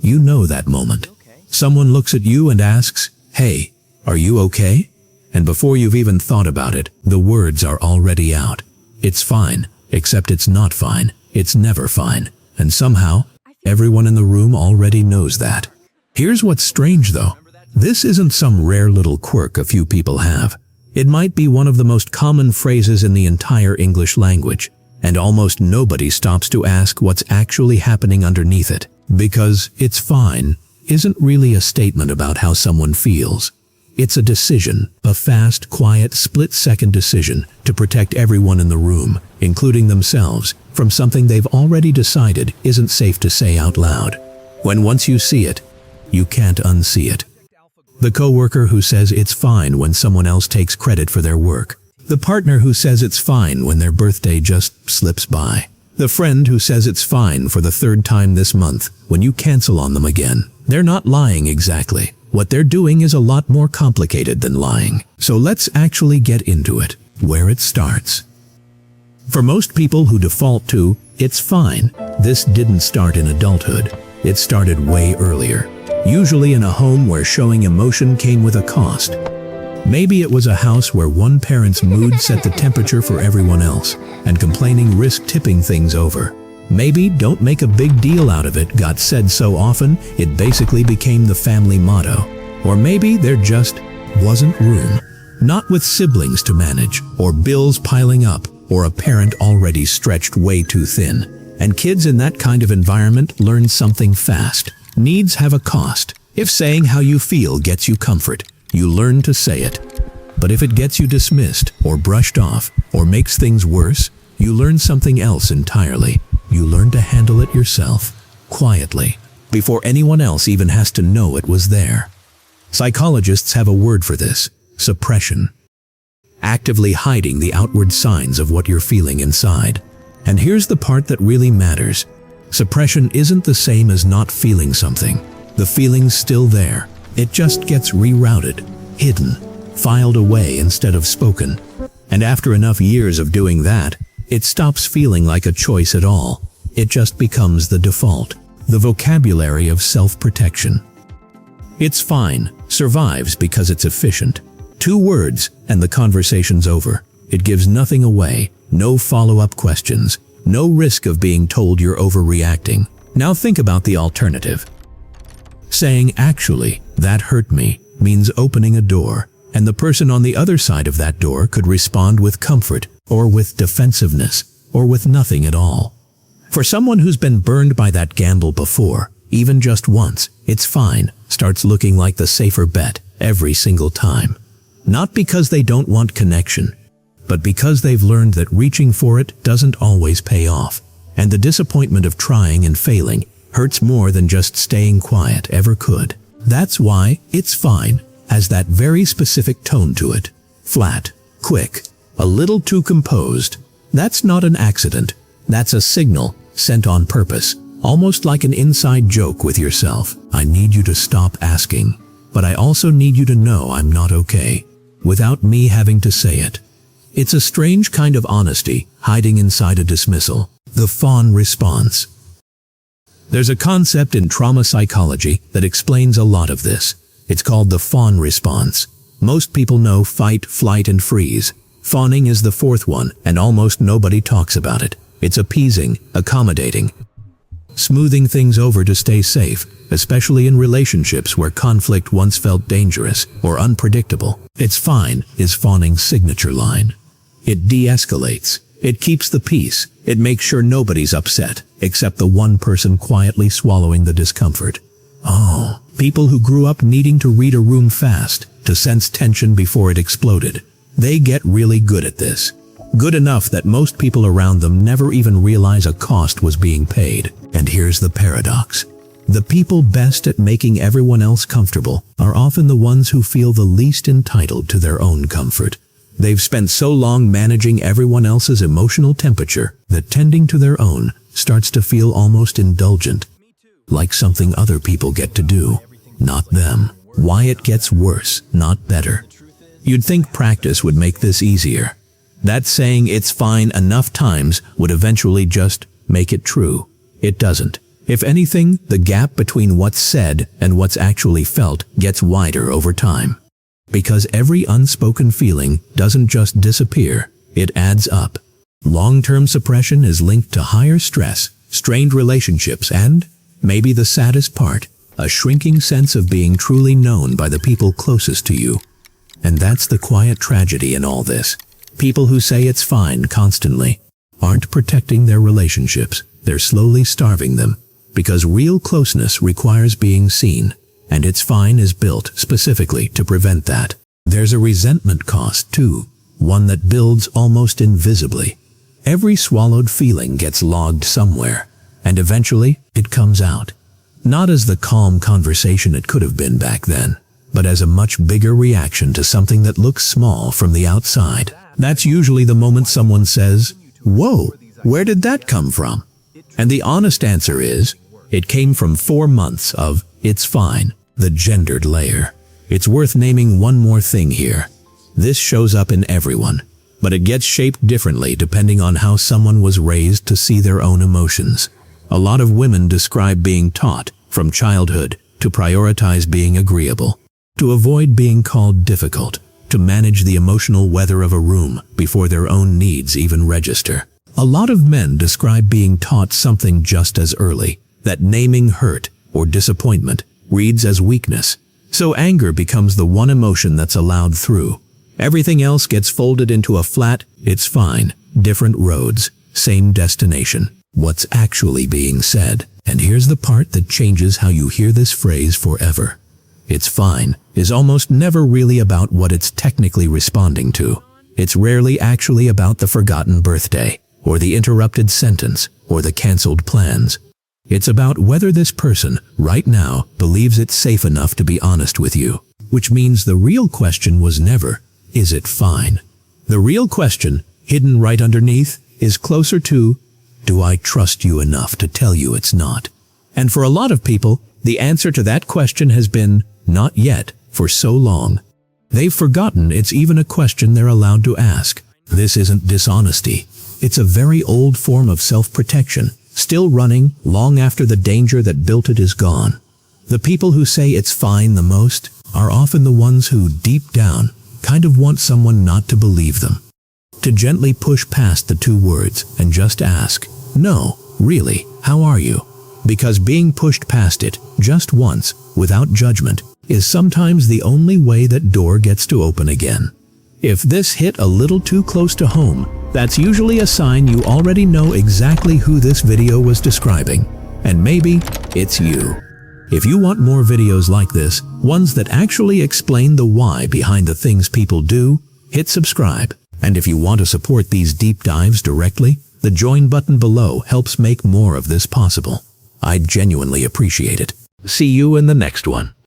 You know that moment. Someone looks at you and asks, "Hey, are you okay?" And before you've even thought about it, the words are already out. It's fine, except it's not fine. It's never fine. And somehow, everyone in the room already knows that. Here's what's strange though. This isn't some rare little quirk a few people have. It might be one of the most common phrases in the entire English language, and almost nobody stops to ask what's actually happening underneath it. Because "it's fine" isn't really a statement about how someone feels. It's a decision, a fast, quiet, split-second decision to protect everyone in the room, including themselves, from something they've already decided isn't safe to say out loud. When once you see it, you can't unsee it. The coworker who says it's fine when someone else takes credit for their work. The partner who says it's fine when their birthday just slips by. The friend who says it's fine for the third time this month when you cancel on them again. They're not lying exactly. What they're doing is a lot more complicated than lying. So let's actually get into it, where it starts. For most people who default to "it's fine," this didn't start in adulthood. It started way earlier. Usually in a home where showing emotion came with a cost. Maybe it was a house where one parent's mood set the temperature for everyone else, and complaining risked tipping things over. Maybe "don't make a big deal out of it" got said so often it basically became the family motto. Or maybe there just wasn't room. Not with siblings to manage, or bills piling up, or a parent already stretched way too thin. And kids in that kind of environment learn something fast. Needs have a cost. If saying how you feel gets you comfort, you learn to say it. But if it gets you dismissed, or brushed off, or makes things worse, you learn something else entirely. You learn to handle it yourself, quietly, before anyone else even has to know it was there. Psychologists have a word for this: suppression. Actively hiding the outward signs of what you're feeling inside. And here's the part that really matters. Suppression isn't the same as not feeling something. The feeling's still there. It just gets rerouted, hidden, filed away instead of spoken. And after enough years of doing that, it stops feeling like a choice at all. It just becomes the default, the vocabulary of self-protection. "It's fine" survives because it's efficient. 2 words and the conversation's over. It gives nothing away, no follow-up questions, no risk of being told you're overreacting. Now think about the alternative. Saying "actually, that hurt me" means opening a door, and the person on the other side of that door could respond with comfort, or with defensiveness, or with nothing at all. For someone who's been burned by that gamble before, even just once, "it's fine" starts looking like the safer bet every single time. Not because they don't want connection, but because they've learned that reaching for it doesn't always pay off, and the disappointment of trying and failing hurts more than just staying quiet ever could. That's why "it's fine" has that very specific tone to it. Flat, quick, a little too composed. That's not an accident. That's a signal sent on purpose, almost like an inside joke with yourself. I need you to stop asking, but I also need you to know I'm not okay, without me having to say it. It's a strange kind of honesty hiding inside a dismissal, the fawn response. There's a concept in trauma psychology that explains a lot of this. It's called the fawn response. Most people know fight, flight, and freeze. Fawning is the 4th one, and almost nobody talks about it. It's appeasing, accommodating, smoothing things over to stay safe, especially in relationships where conflict once felt dangerous or unpredictable. "It's fine" is fawning's signature line. It de-escalates. It keeps the peace. It makes sure nobody's upset, except the one person quietly swallowing the discomfort. Oh, people who grew up needing to read a room fast, to sense tension before it exploded. They get really good at this. Good enough that most people around them never even realize a cost was being paid. And here's the paradox. The people best at making everyone else comfortable are often the ones who feel the least entitled to their own comfort. They've spent so long managing everyone else's emotional temperature that tending to their own starts to feel almost indulgent, like something other people get to do, not them. Why it gets worse, not better. You'd think practice would make this easier. That saying "it's fine" enough times would eventually just make it true. It doesn't. If anything, the gap between what's said and what's actually felt gets wider over time. Because every unspoken feeling doesn't just disappear, it adds up. Long-term suppression is linked to higher stress, strained relationships, and, maybe the saddest part, a shrinking sense of being truly known by the people closest to you. And that's the quiet tragedy in all this. People who say it's fine constantly aren't protecting their relationships, they're slowly starving them. Because real closeness requires being seen, and it's fine is built specifically to prevent that. There's a resentment cost too, one that builds almost invisibly. Every swallowed feeling gets logged somewhere, and eventually it comes out. Not as the calm conversation it could have been back then, but as a much bigger reaction to something that looks small from the outside. That's usually the moment someone says, "Whoa, where did that come from?" And the honest answer is, it came from 4 months of "it's fine," the gendered layer. It's worth naming one more thing here. This shows up in everyone, but it gets shaped differently depending on how someone was raised to see their own emotions. A lot of women describe being taught, from childhood, to prioritize being agreeable, to avoid being called difficult, to manage the emotional weather of a room before their own needs even register. A lot of men describe being taught something just as early, that naming hurt or disappointment reads as weakness. So anger becomes the one emotion that's allowed through. Everything else gets folded into a flat, "it's fine," different roads, same destination. What's actually being said, and here's the part that changes how you hear this phrase forever. "It's fine" is almost never really about what it's technically responding to. It's rarely actually about the forgotten birthday, or the interrupted sentence, or the canceled plans. It's about whether this person, right now, believes it's safe enough to be honest with you. Which means the real question was never, "Is it fine?" The real question, hidden right underneath, is closer to, "Do I trust you enough to tell you it's not?" And for a lot of people, the answer to that question has been, "Not yet," for so long. They've forgotten it's even a question they're allowed to ask. This isn't dishonesty. It's a very old form of self-protection, still running long after the danger that built it is gone. The people who say it's fine the most are often the ones who, deep down, kind of want someone not to believe them. To gently push past the two words and just ask, "No, really, how are you?" Because being pushed past it, just once, without judgment, is sometimes the only way that door gets to open again. If this hit a little too close to home, that's usually a sign you already know exactly who this video was describing. And maybe it's you. If you want more videos like this, ones that actually explain the why behind the things people do, hit subscribe. And if you want to support these deep dives directly, the join button below helps make more of this possible. I'd genuinely appreciate it. See you in the next one.